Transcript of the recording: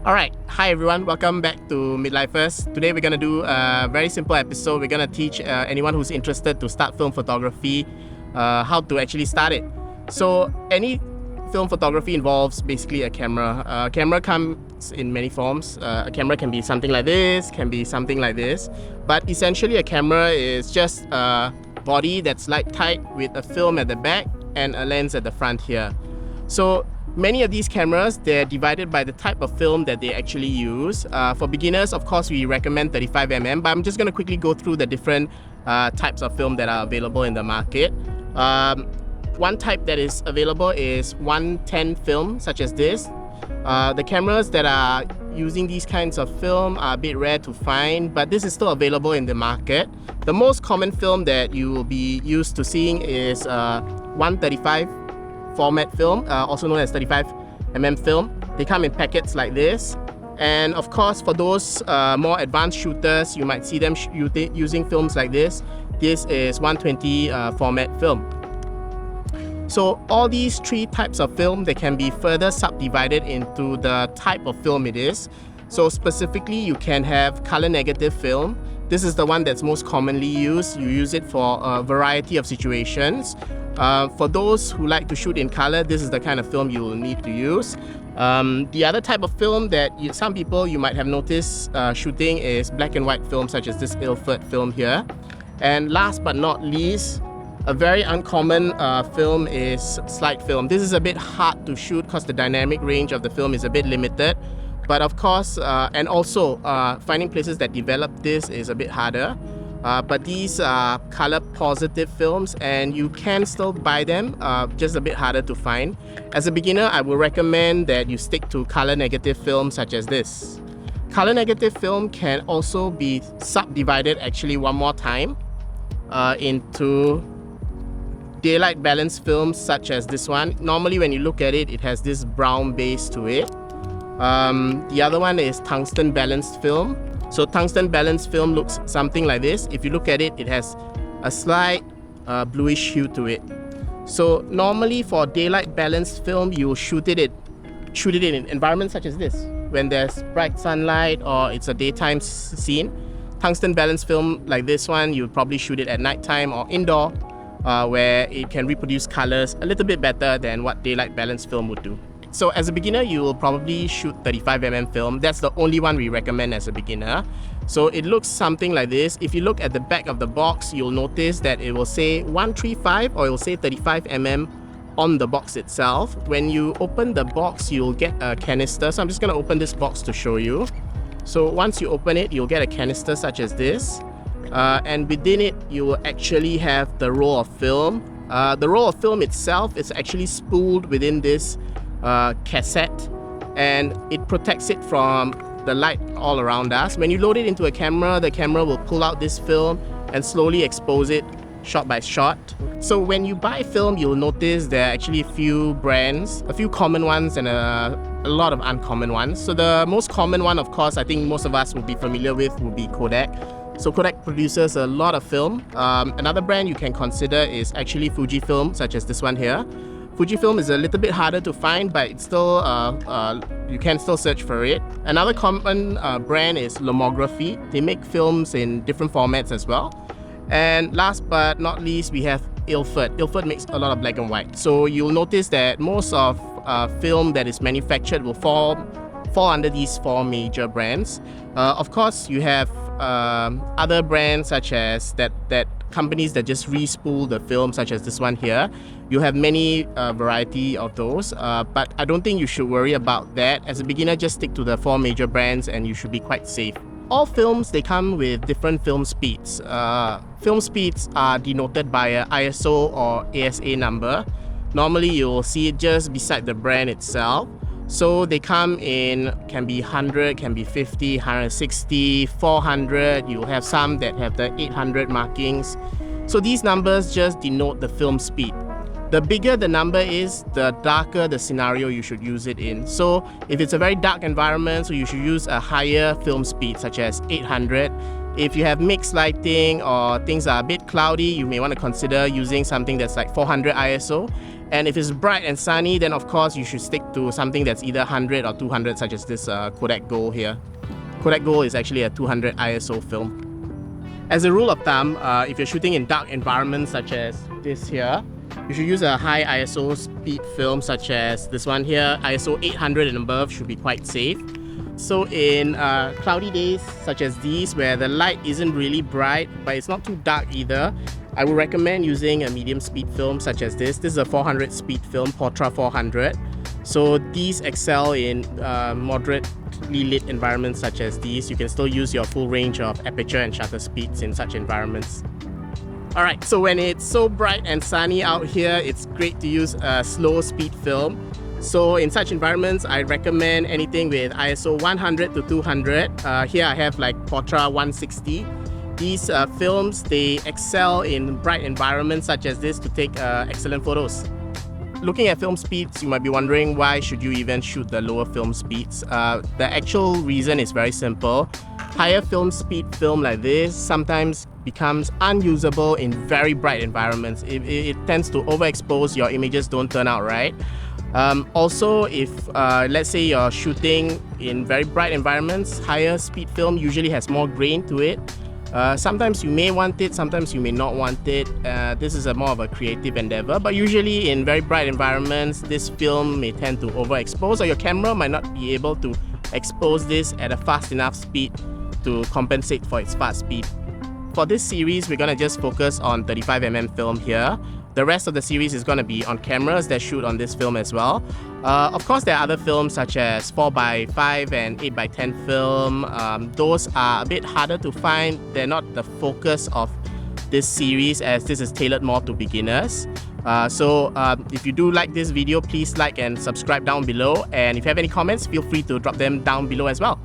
Alright, hi everyone, welcome back to Midlifers. Today we're going to do a very simple episode. We're going to teach anyone who's interested to start film photography how to actually start it. So any film photography involves basically a camera. A camera comes in many forms. A camera can be something like this, can be something like this. But essentially a camera is just a body that's light tight with a film at the back and a lens at the front here. So many of these cameras, they're divided by the type of film that they actually use. For beginners, of course, we recommend 35mm, but I'm just going to quickly go through the different types of film that are available in the market. One type that is available is 110 film, such as this. The cameras that are using these kinds of film are a bit rare to find, but this is still available in the market. The most common film that you will be used to seeing is 135 format film, also known as 35mm film. They come in packets like this, and of course for those more advanced shooters, you might see them using films like this. This is 120 format film. So all these three types of film, they can be further subdivided into the type of film it is. So specifically, you can have color negative film. This is the one that's most commonly used. You use it for a variety of situations. For those who like to shoot in color, this is the kind of film you will need to use. The other type of film that some people you might have noticed shooting is black and white film, such as this Ilford film here. And last but not least, a very uncommon film is slide film. This is a bit hard to shoot because the dynamic range of the film is a bit limited. But of course, and also finding places that develop this is a bit harder. But these are color positive films and you can still buy them, just a bit harder to find. As a beginner, I would recommend that you stick to color negative film such as this. Color negative film can also be subdivided actually one more time into daylight balance films such as this one. Normally when you look at it, it has this brown base to it. The other one is tungsten balanced film. So tungsten balanced film looks something like this. If you look at it, it has a slight bluish hue to it. So normally for daylight balanced film, you will shoot it in environments such as this, when there's bright sunlight or it's a daytime scene. Tungsten balanced film like this one, you would probably shoot it at nighttime or indoor, where it can reproduce colors a little bit better than what daylight balanced film would do. So as a beginner, you will probably shoot 35mm film. That's the only one we recommend as a beginner. So it looks something like this. If you look at the back of the box, you'll notice that it will say 135 or it will say 35mm on the box itself. When you open the box, you'll get a canister. So I'm just going to open this box to show you. So once you open it, you'll get a canister such as this. And within it, you will actually have the roll of film. The roll of film itself is actually spooled within this cassette, and it protects it from the light all around us. When you load it into a camera, the camera will pull out this film and slowly expose it shot by shot. So when you buy film, you'll notice there are actually a few brands, a few common ones and a lot of uncommon ones. So the most common one, of course, I think most of us will be familiar with will be Kodak. So Kodak produces a lot of film. Another brand you can consider is actually Fujifilm, such as this one here. Fujifilm is a little bit harder to find, but it's still you can still search for it. Another common brand is Lomography. They make films in different formats as well. And last but not least, we have Ilford. Ilford makes a lot of black and white. So you'll notice that most of film that is manufactured will fall under these four major brands. Of course, you have other brands such as that companies that just re-spool the film, such as this one here. You have many variety of those, but I don't think you should worry about that. As a beginner, just stick to the four major brands and you should be quite safe. All films, they come with different film speeds. Film speeds are denoted by a ISO or ASA number. Normally, you'll see it just beside the brand itself. So they come in, can be 100, can be 50, 160, 400. You'll have some that have the 800 markings. So these numbers just denote the film speed. The bigger the number is, the darker the scenario you should use it in. So if it's a very dark environment, so you should use a higher film speed, such as 800. If you have mixed lighting or things are a bit cloudy, you may want to consider using something that's like 400 ISO. And if it's bright and sunny, then of course you should stick to something that's either 100 or 200, such as this Kodak Gold here. Kodak Gold is actually a 200 ISO film. As a rule of thumb, if you're shooting in dark environments such as this here, you should use a high ISO speed film such as this one here. ISO 800 and above should be quite safe. So in cloudy days such as these, where the light isn't really bright but it's not too dark either, I would recommend using a medium speed film such as this. This is a 400 speed film, Portra 400. So these excel in moderately lit environments such as these. You can still use your full range of aperture and shutter speeds in such environments. Alright, so when it's so bright and sunny out here, it's great to use a slow speed film. So in such environments, I recommend anything with ISO 100 to 200. Here I have like Portra 160. These films, they excel in bright environments such as this to take excellent photos. Looking at film speeds, you might be wondering why should you even shoot the lower film speeds. The actual reason is very simple. Higher film speed film like this sometimes becomes unusable in very bright environments. It tends to overexpose, your images don't turn out right. Also, if let's say you're shooting in very bright environments, higher speed film usually has more grain to it. Sometimes you may want it, sometimes you may not want it. This is more of a creative endeavor, but usually in very bright environments, this film may tend to overexpose, or your camera might not be able to expose this at a fast enough speed to compensate for its fast speed. For this series, we're gonna just focus on 35mm film here. The rest of the series is going to be on cameras that shoot on this film as well. Of course, there are other films such as 4x5 and 8x10 film. Those are a bit harder to find. They're not the focus of this series, as this is tailored more to beginners. So if you do like this video, please like and subscribe down below. And if you have any comments, feel free to drop them down below as well.